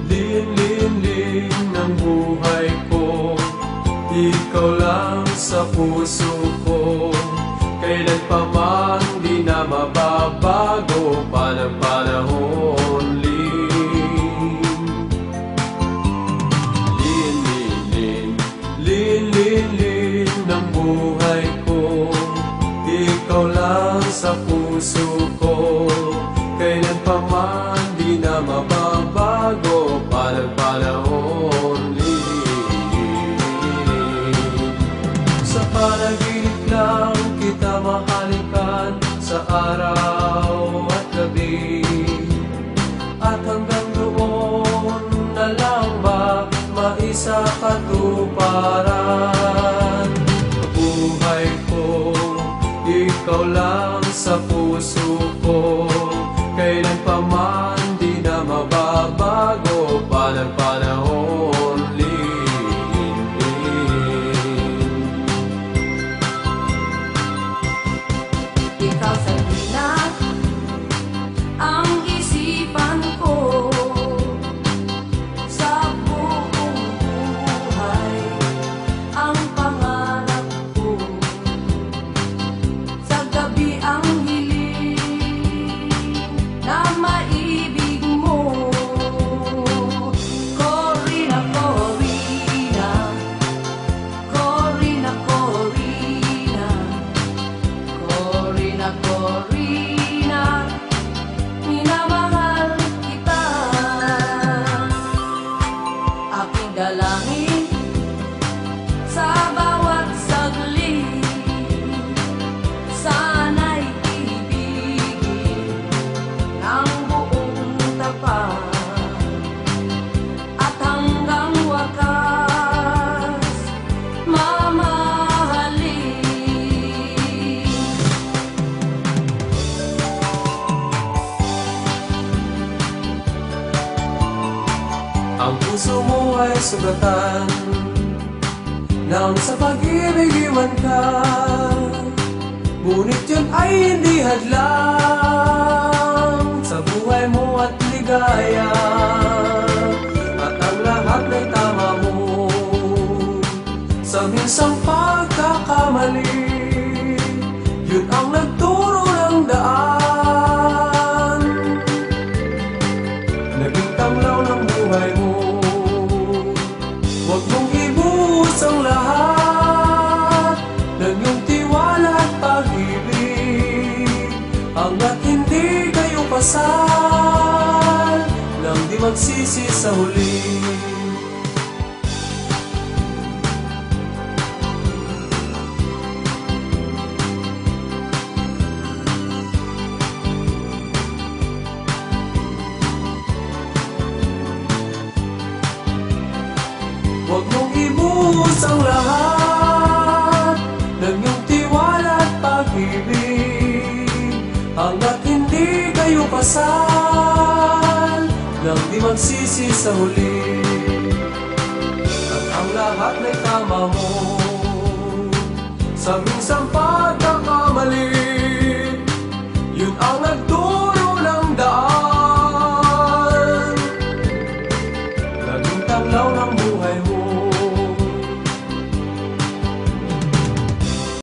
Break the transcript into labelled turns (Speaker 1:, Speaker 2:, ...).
Speaker 1: Lin-lin-lin ng buhay ko, ikaw lang sa puso ko. Kailan pa man di na mababago pa ng panahon. Lin-lin-lin ng buhay ko, ikaw lang sa puso ko. Kailan pa man di na mababago pa ng panahon. Sa panaginip lang kita mahalikan, sa araw at gabi. At hanggang doon na lang ba maisa katuparan? Buhay ko, ikaw lang sa puso ko. Kailan pa man di na mababago pa ng panahon.
Speaker 2: Ikaw sa dilat ang isipan ko, sa buong buhay ang pangarap ko. Sa gabi ang hiling na maibig mo. Corina, Corina, Corina, Corina, Corina, Corina, minamahal kita. Aking dalangin sa bawat saglit, sana'y ibigin ng buong tapat. At hanggang wakas, mamahalin.
Speaker 1: Ang puso mo ay sugatan nang sa pag-ibig iwan ka. Ngunit yun ay hindi hadlang sa buhay mo at ligaya. At ang lahat ay tama mo sa minsang pagkakamali. Yun ang nagturo ng daan, naging tanglaw ng buhay mo. Huwag mong ibuhos ang lahat ng iyong tiwala at pag-ibig. Hanggat hindi kayo kasal, nang di magsisi sa huli. Huwag mong ibuhos ang lahat ng iyong tiwala at pag-ibig. Hanggat hindi kayo kasal, nang di magsisi sa huli. At ang lahat ay tama mo sa minsang pagkakamali. Yun ang nagturo ng daan, naging tanglaw ng buhay mo.